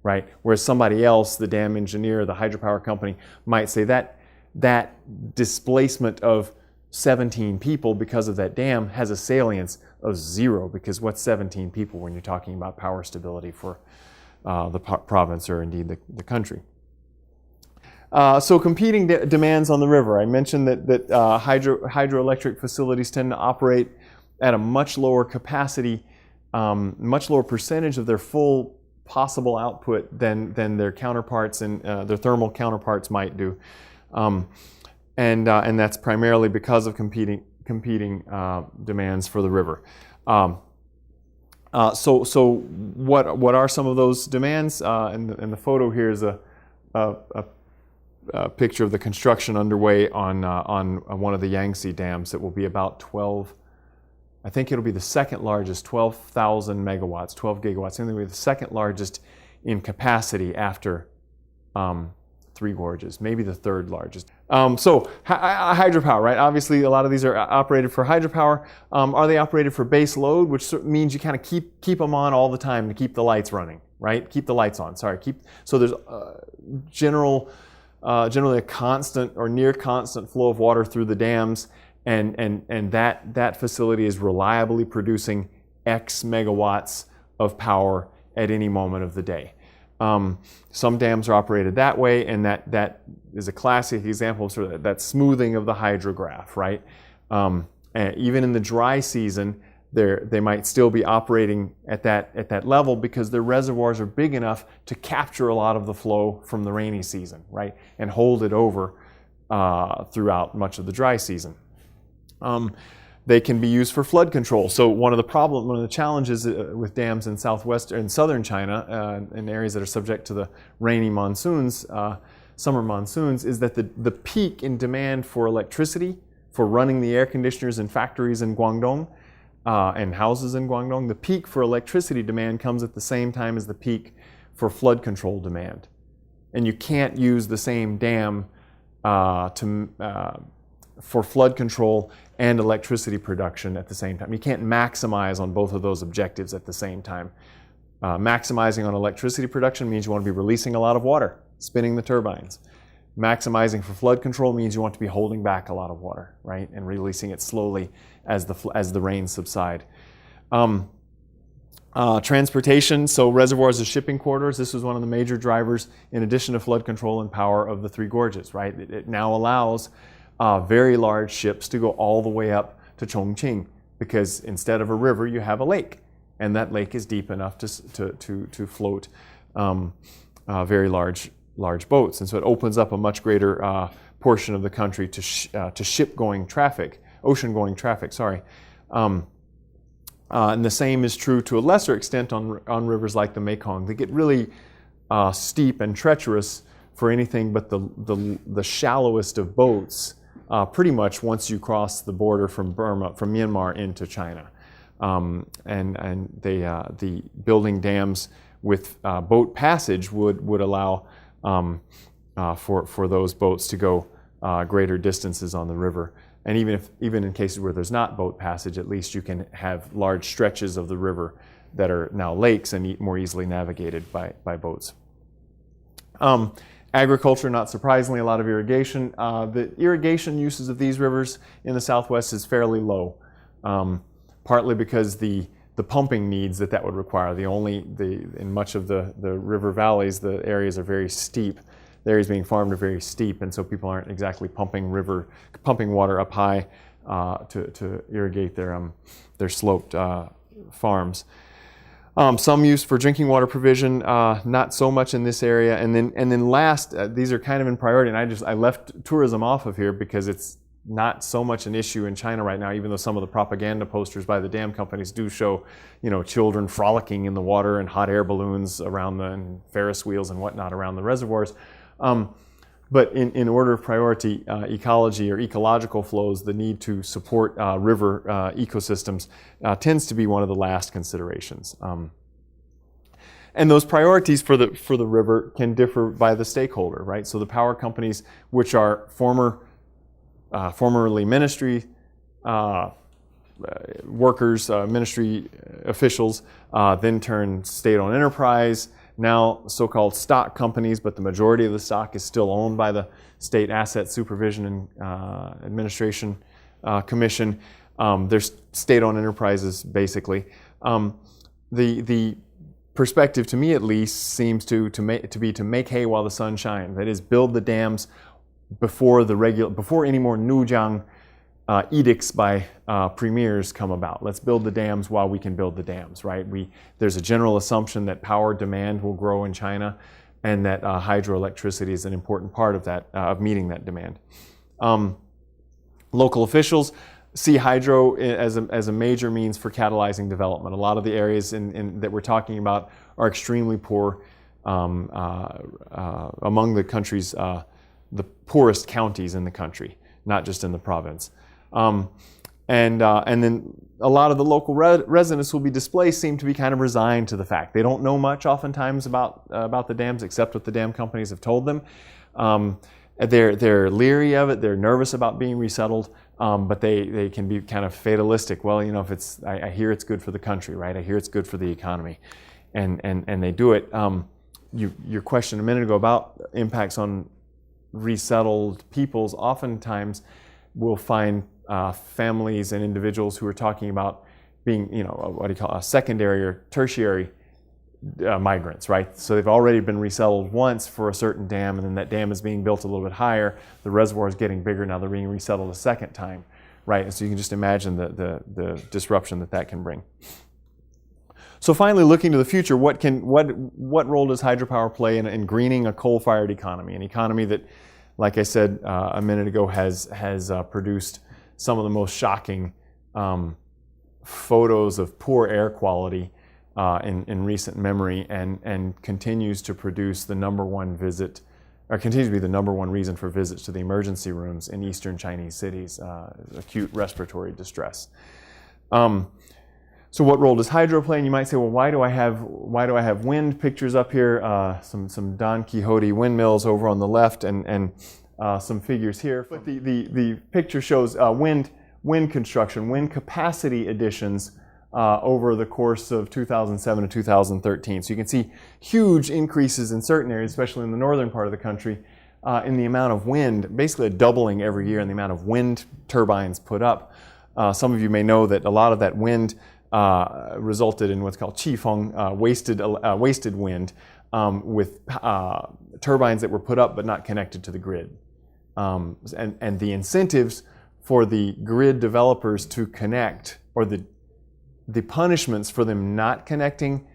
right? Whereas somebody else, the dam engineer, the hydropower company, might say that displacement of 17 people because of that dam has a salience of 0, because what's 17 people when you're talking about power stability for the province or indeed the country? So competing demands on the river. I mentioned that hydroelectric facilities tend to operate at a much lower capacity, much lower percentage of their full possible output than their counterparts and their thermal counterparts might do. And that's primarily because of competing demands for the river. So what are some of those demands? And the photo here is a picture of the construction underway on one of the Yangtze Dams that will be about 12. I think it'll be the second largest, 12,000 megawatts, 12 gigawatts. It'll be the second largest in capacity after Three Gorges, maybe the third largest. So hydropower, right? Obviously, a lot of these are operated for hydropower. Are they operated for base load, which means you kind of keep them on all the time to keep the lights running, right? Keep the lights on. Sorry, so there's generally a constant or near constant flow of water through the dams, and that facility is reliably producing X megawatts of power at any moment of the day. Some dams are operated that way, and that is a classic example of sort of that smoothing of the hydrograph, right? And even in the dry season, they might still be operating at that level because their reservoirs are big enough to capture a lot of the flow from the rainy season, right? And hold it over throughout much of the dry season. They can be used for flood control. So one of the challenges with dams in southern China, in areas that are subject to the rainy monsoons, summer monsoons, is that the peak in demand for electricity, for running the air conditioners in factories in Guangdong and houses in Guangdong, the peak for electricity demand comes at the same time as the peak for flood control demand. And you can't use the same dam for flood control and electricity production at the same time. You can't maximize on both of those objectives at the same time. Maximizing on electricity production means you want to be releasing a lot of water, spinning the turbines. Maximizing for flood control means you want to be holding back a lot of water, right, and releasing it slowly as the rains subside. Transportation, so reservoirs as shipping corridors. This was one of the major drivers, in addition to flood control and power, of the Three Gorges, right? It now allows very large ships to go all the way up to Chongqing, because instead of a river, you have a lake, and that lake is deep enough to float very large boats, and so it opens up a much greater portion of the country to ship-going traffic, ocean-going traffic. And the same is true to a lesser extent on rivers like the Mekong. They get really steep and treacherous for anything but the shallowest of boats. Pretty much once you cross the border from Myanmar into China, and the building dams with boat passage would allow for those boats to go greater distances on the river. And even in cases where there's not boat passage, at least you can have large stretches of the river that are now lakes and more easily navigated by boats. Agriculture, not surprisingly, a lot of irrigation. The irrigation uses of these rivers in the Southwest is fairly low, partly because the pumping needs that would require. In much of the river valleys, the areas are very steep, the areas being farmed are very steep, and so people aren't exactly pumping water up high to irrigate their sloped farms. Some use for drinking water provision, not so much in this area. And then last, these are kind of in priority, and I left tourism off of here because it's not so much an issue in China right now, even though some of the propaganda posters by the dam companies do show, children frolicking in the water and hot air balloons around and Ferris wheels and whatnot around the reservoirs. But in order of priority, ecology or ecological flows, the need to support river ecosystems tends to be one of the last considerations. And those priorities for the river can differ by the stakeholder, right? So the power companies, which are formerly ministry workers, ministry officials, then turn state-owned enterprise, now so-called stock companies, but the majority of the stock is still owned by the State Asset Supervision and Administration Commission. They're state-owned enterprises, basically. The perspective, to me at least, seems to be to make hay while the sun shines. That is, build the dams before any more Nujiang edicts by premiers come about. Let's build the dams while we can build the dams, right? There's a general assumption that power demand will grow in China, and that hydroelectricity is an important part of that, of meeting that demand. Local officials see hydro as a major means for catalyzing development. A lot of the areas that we're talking about are extremely poor, among the country's the poorest counties in the country, not just in the province. And then a lot of the local residents who will be displaced seem to be kind of resigned to the fact. They don't know much oftentimes about the dams except what the dam companies have told them. They're leery of it, they're nervous about being resettled, but they can be kind of fatalistic. Well, if I hear it's good for the country, right? I hear it's good for the economy. And they do it. Your question a minute ago about impacts on resettled peoples, oftentimes we'll find families and individuals who are talking about being, what do you call secondary or tertiary migrants, right? So they've already been resettled once for a certain dam, and then that dam is being built a little bit higher. The reservoir is getting bigger now. They're being resettled a second time, right? And so you can just imagine the disruption that can bring. So finally, looking to the future, what role does hydropower play in greening a coal-fired economy? An economy that, like I said a minute ago, has produced some of the most shocking photos of poor air quality in recent memory, and continues to produce the number one visit, or continues to be the number one reason for visits to the emergency rooms in eastern Chinese cities, acute respiratory distress. So what role does hydro play? And you might say, well, why do I have wind pictures up here? Some Don Quixote windmills over on the left, and some figures here. But the picture shows wind construction, wind capacity additions over the course of 2007 to 2013. So you can see huge increases in certain areas, especially in the northern part of the country, in the amount of wind, basically a doubling every year in the amount of wind turbines put up. Some of you may know that a lot of that wind resulted in what's called qifeng, wasted wind, with turbines that were put up but not connected to the grid. And the incentives for the grid developers to connect, or the punishments for them not connecting,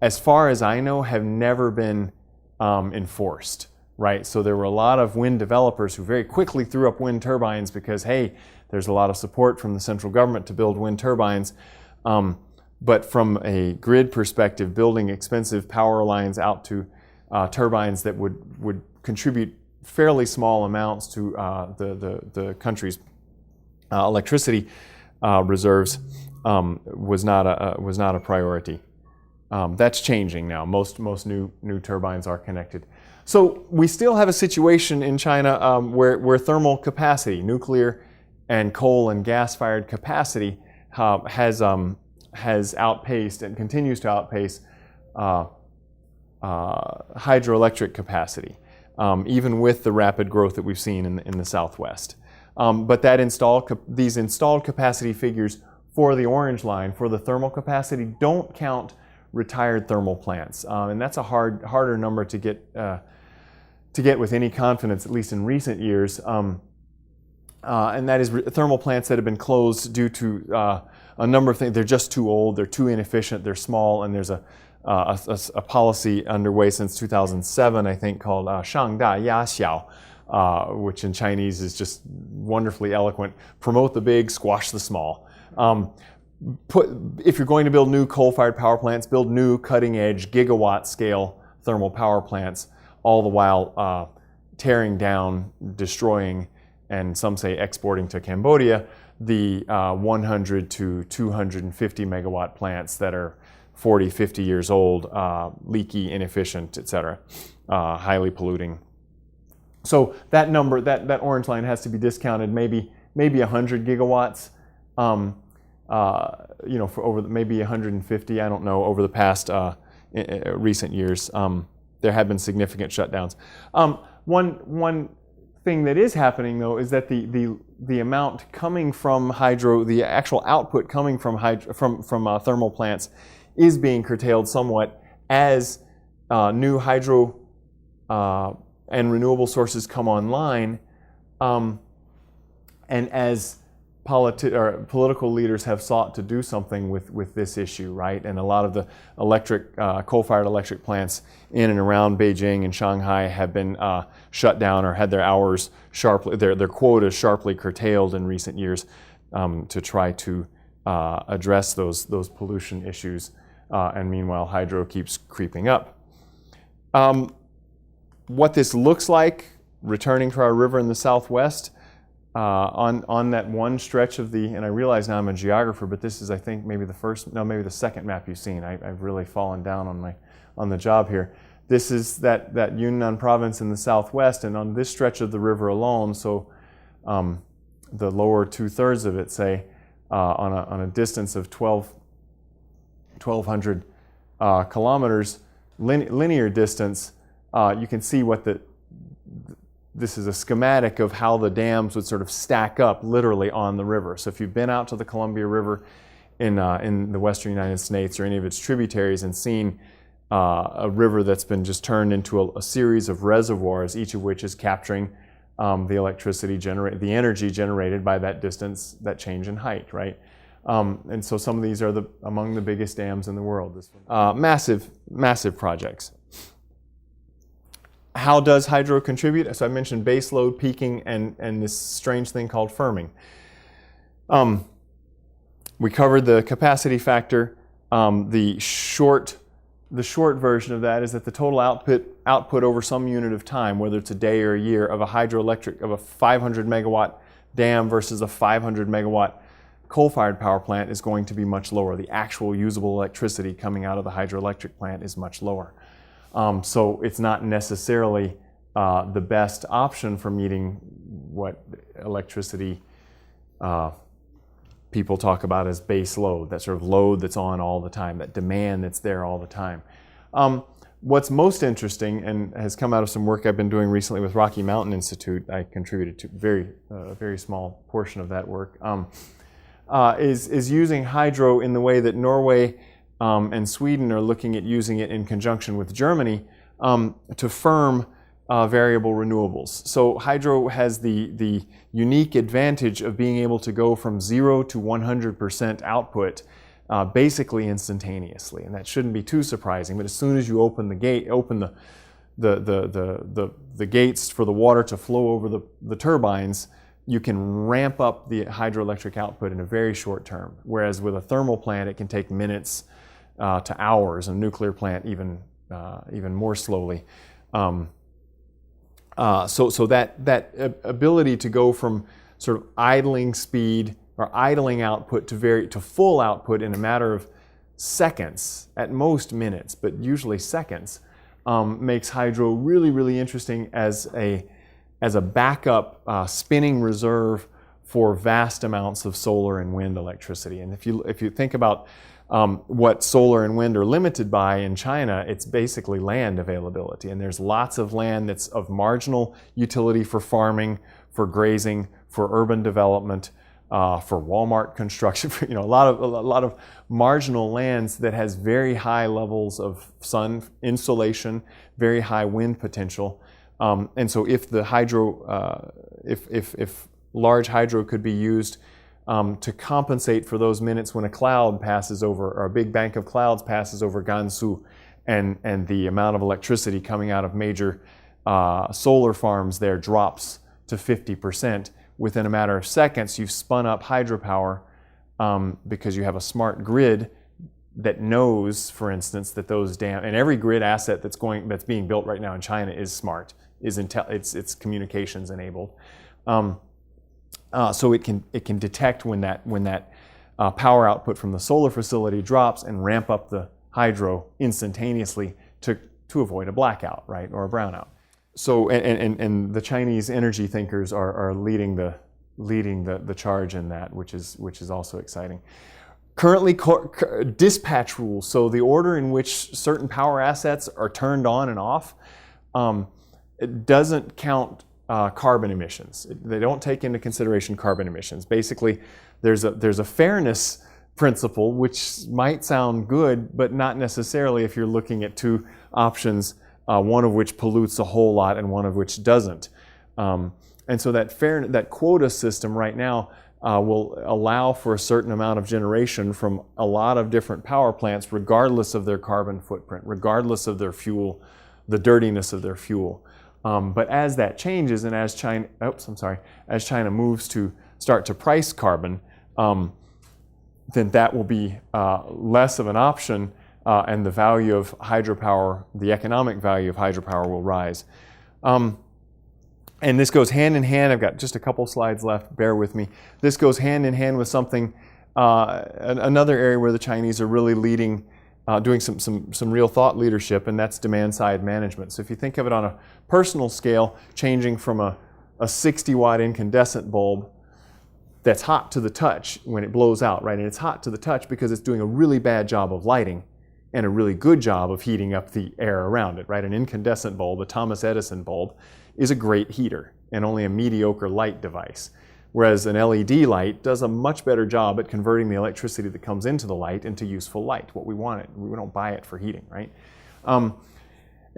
as far as I know, have never been enforced, right? So there were a lot of wind developers who very quickly threw up wind turbines because, hey, there's a lot of support from the central government to build wind turbines. But from a grid perspective, building expensive power lines out to turbines that would contribute fairly small amounts to the country's electricity reserves was not a priority. That's changing now. Most new turbines are connected. So we still have a situation in China where thermal capacity, nuclear and coal and gas-fired capacity, has outpaced and continues to outpace hydroelectric capacity, even with the rapid growth that we've seen in the Southwest. But these installed capacity figures for the orange line, for the thermal capacity, don't count retired thermal plants, and that's a harder number to to get with any confidence, at least in recent years, and that is thermal plants that have been closed due to a number of things. They're just too old, they're too inefficient, they're small, and there's a policy underway since 2007, I think, called 上大压小, which in Chinese is just wonderfully eloquent. Promote the big, squash the small. If you're going to build new coal-fired power plants, build new cutting-edge gigawatt-scale thermal power plants, all the while tearing down, destroying, and some say exporting to Cambodia, the 100 to 250 megawatt plants that are 40, 50 years old, leaky, inefficient, etc., highly polluting. So that number, that orange line has to be discounted, maybe 100 gigawatts, for over maybe 150, I don't know, over the past recent years. There have been significant shutdowns. One thing that is happening, though, is that the amount coming from hydro, the actual output coming from thermal plants, is being curtailed somewhat as new hydro and renewable sources come online, and as political leaders have sought to do something with this issue, right? And a lot of the coal-fired electric plants in and around Beijing and Shanghai have been shut down or had their hours their quotas sharply curtailed in recent years to try to address those pollution issues. And meanwhile, hydro keeps creeping up. What this looks like, returning to our river in the southwest, on that one stretch of the, and I realize now I'm a geographer, but this is, I think, maybe the second map you've seen. I've really fallen down on the job here. This is that Yunnan province in the southwest, and on this stretch of the river alone, so the lower 2/3 of it, say, on a distance of 1,200 kilometers, linear distance, you can see this is a schematic of how the dams would sort of stack up literally on the river. So if you've been out to the Columbia River in the western United States or any of its tributaries and seen a river that's been just turned into a series of reservoirs, each of which is capturing the energy generated by that distance, that change in height, right? And so some of these are among the biggest dams in the world. Massive projects. How does hydro contribute? So I mentioned base load, peaking, and this strange thing called firming. We covered the capacity factor. The short version of that is that the total output over some unit of time, whether it's a day or a year, of a 500 megawatt dam versus a 500 megawatt coal-fired power plant is going to be much lower. The actual usable electricity coming out of the hydroelectric plant is much lower. So it's not necessarily the best option for meeting what electricity people talk about as base load, that sort of load that's on all the time, that demand that's there all the time. What's most interesting, and has come out of some work I've been doing recently with Rocky Mountain Institute, I contributed to a very small portion of that work, is using hydro in the way that Norway and Sweden are looking at using it in conjunction with Germany to firm variable renewables. So hydro has the unique advantage of being able to go from 0 to 100% output basically instantaneously, and that shouldn't be too surprising. But as soon as you open the gates for the water to flow over the turbines, you can ramp up the hydroelectric output in a very short term. Whereas with a thermal plant, it can take minutes to hours, and a nuclear plant even more slowly. So that ability to go from sort of idling speed or idling output to full output in a matter of seconds, at most minutes, but usually seconds, makes hydro really, really interesting as a backup spinning reserve for vast amounts of solar and wind electricity. And if you think about what solar and wind are limited by in China, it's basically land availability. And there's lots of land that's of marginal utility for farming, for grazing, for urban development, for Walmart construction, a lot of marginal lands that has very high levels of sun insolation, very high wind potential. And so if the hydro, if large hydro could be used to compensate for those minutes when a cloud passes over, or a big bank of clouds passes over Gansu, and the amount of electricity coming out of major solar farms there drops to 50%, within a matter of seconds you've spun up hydropower because you have a smart grid that knows, for instance, that those dams, and every grid asset that's being built right now in China is smart, it's communications enabled. So it can detect when that power output from the solar facility drops and ramp up the hydro instantaneously to avoid a blackout, right, or a brownout. So and the Chinese energy thinkers are leading the charge in that, which is also exciting. Currently, dispatch rules, so the order in which certain power assets are turned on and off, it doesn't count carbon emissions. They don't take into consideration carbon emissions. Basically, there's a fairness principle, which might sound good, but not necessarily if you're looking at two options, one of which pollutes a whole lot and one of which doesn't. And so that quota system right now will allow for a certain amount of generation from a lot of different power plants, regardless of their carbon footprint, regardless of their fuel, the dirtiness of their fuel. But as that changes, and as China moves to start to price carbon, then that will be less of an option, and the value of hydropower, the economic value of hydropower, will rise. And this goes hand in hand. I've got just a couple slides left, bear with me. This goes hand in hand with something, another area where the Chinese are really leading, doing some real thought leadership, and that's demand side management. So if you think of it on a personal scale, changing from a 60-watt incandescent bulb that's hot to the touch when it blows out, right? And it's hot to the touch because it's doing a really bad job of lighting and a really good job of heating up the air around it, right? An incandescent bulb, a Thomas Edison bulb, is a great heater and only a mediocre light device. Whereas an LED light does a much better job at converting the electricity that comes into the light into useful light, what we want it. We don't buy it for heating, right?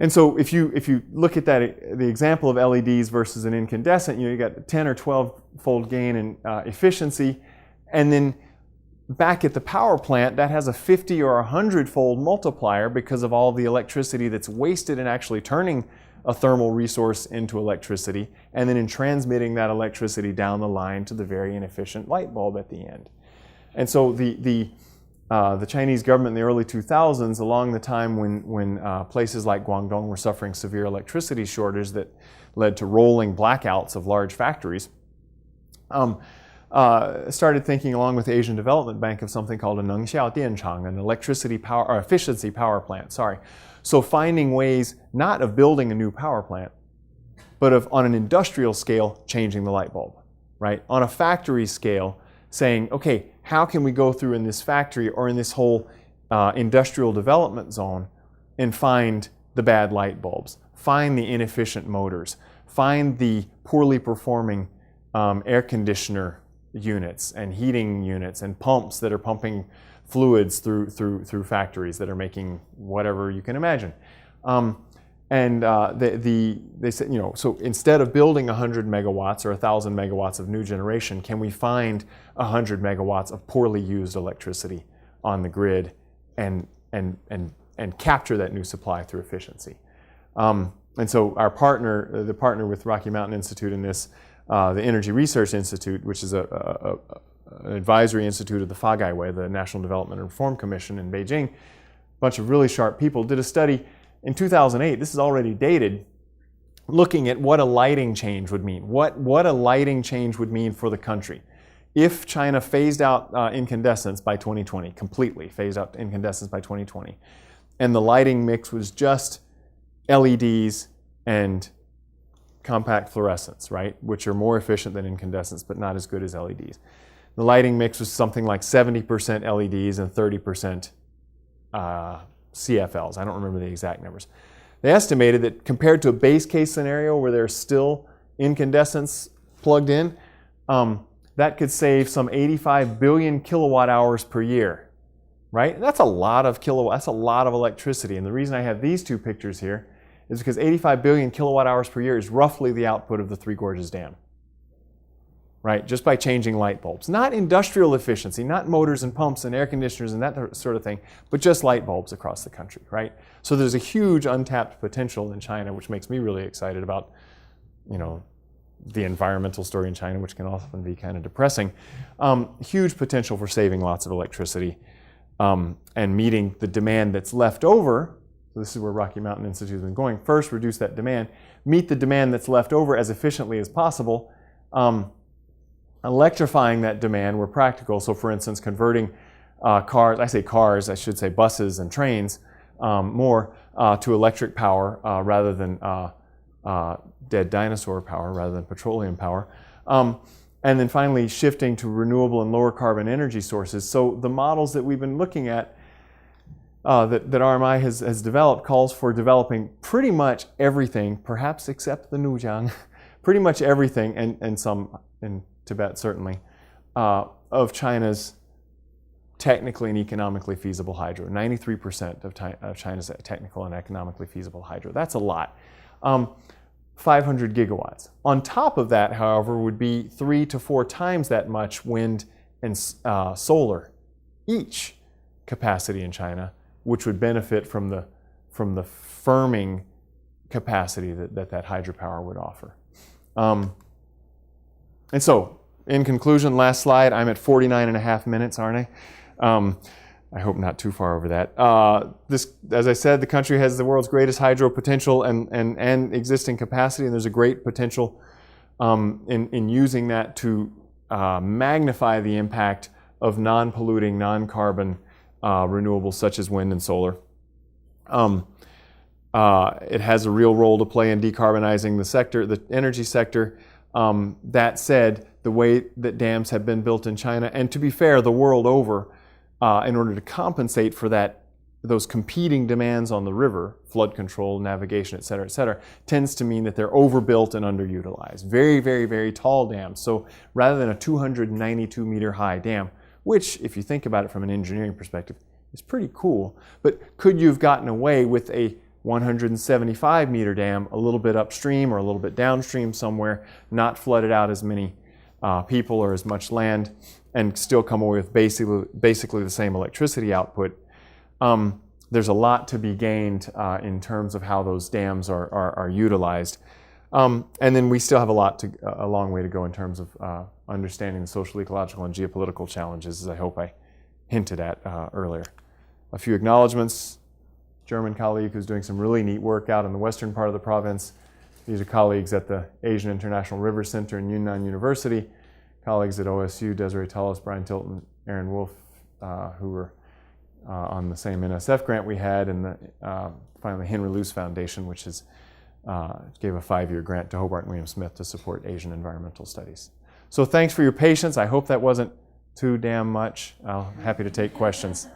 And so if you look at that, the example of LEDs versus an incandescent, you got 10 or 12-fold gain in efficiency, and then back at the power plant, that has a 50 or 100-fold multiplier because of all the electricity that's wasted in actually turning a thermal resource into electricity, and then in transmitting that electricity down the line to the very inefficient light bulb at the end. And so the Chinese government in the early 2000s, along the time when places like Guangdong were suffering severe electricity shortage that led to rolling blackouts of large factories, started thinking, along with the Asian Development Bank, of something called a Nengxiao Dianchang, an efficiency power plant. So finding ways not of building a new power plant, but of, on an industrial scale, changing the light bulb, right? On a factory scale, saying, okay, how can we go through in this factory or in this whole industrial development zone and find the bad light bulbs, find the inefficient motors, find the poorly performing air conditioner units and heating units and pumps that are pumping fluids through factories that are making whatever you can imagine. They said, so instead of building 100 megawatts or 1,000 megawatts of new generation, can we find 100 megawatts of poorly used electricity on the grid and capture that new supply through efficiency? And so our partner, the partner with Rocky Mountain Institute in this, the Energy Research Institute, which is an advisory institute of the Fagaiwei, the National Development and Reform Commission in Beijing, a bunch of really sharp people, did a study in 2008, this is already dated, looking at what a lighting change would mean. What a lighting change would mean for the country. If China phased out incandescence by 2020, completely phased out incandescence by 2020, and the lighting mix was just LEDs and compact fluorescents, right, which are more efficient than incandescents but not as good as LEDs. The lighting mix was something like 70% LEDs and 30% CFLs. I don't remember the exact numbers. They estimated that compared to a base case scenario where there's still incandescents plugged in, that could save some 85 billion kilowatt hours per year, right? That's a lot of kilowatts. That's a lot of electricity. And the reason I have these two pictures here is because 85 billion kilowatt hours per year is roughly the output of the Three Gorges Dam. Right? Just by changing light bulbs. Not industrial efficiency, not motors and pumps and air conditioners and that sort of thing, but just light bulbs across the country, right? So there's a huge untapped potential in China, which makes me really excited about, the environmental story in China, which can often be kind of depressing. Huge potential for saving lots of electricity and meeting the demand that's left over. So this is where Rocky Mountain Institute has been going. First, reduce that demand, meet the demand that's left over as efficiently as possible. Electrifying that demand where practical. So for instance, converting I should say buses and trains more to electric power rather than dead dinosaur power rather than petroleum power. And then finally shifting to renewable and lower carbon energy sources. So the models that we've been looking at that RMI has developed calls for developing pretty much everything, perhaps except the Nujiang, pretty much everything and some in Tibet certainly, of China's technically and economically feasible hydro. 93% of China's technical and economically feasible hydro. That's a lot. 500 gigawatts. On top of that, however, would be 3 to 4 times that much wind and solar each capacity in China, which would benefit from the firming capacity that hydropower would offer. And so, in conclusion, last slide, I'm at 49.5 minutes, aren't I? I hope not too far over that. As I said, the country has the world's greatest hydro potential and existing capacity, and there's a great potential in using that to magnify the impact of non-polluting, non-carbon renewables such as wind and solar. It has a real role to play in decarbonizing the energy sector. That said, the way that dams have been built in China, and to be fair, the world over, in order to compensate for those competing demands on the river, flood control, navigation, et cetera, tends to mean that they're overbuilt and underutilized. Very, very, very tall dams. So rather than a 292 meter high dam, which, if you think about it from an engineering perspective, is pretty cool, but could you have gotten away with a 175 meter dam a little bit upstream or a little bit downstream somewhere, not flooded out as many people or as much land, and still come away with basically the same electricity output? There's a lot to be gained in terms of how those dams are utilized. And then we still have a long way to go in terms of understanding the social, ecological, and geopolitical challenges, as I hope I hinted at earlier. A few acknowledgments. German colleague who's doing some really neat work out in the western part of the province. These are colleagues at the Asian International River Center in Yunnan University, colleagues at OSU, Desiree Tullis, Brian Tilton, Aaron Wolf, who were on the same NSF grant we had, and finally Henry Luce Foundation, which gave a 5-year grant to Hobart and William Smith to support Asian environmental studies. So thanks for your patience. I hope that wasn't too damn much. I'm happy to take questions.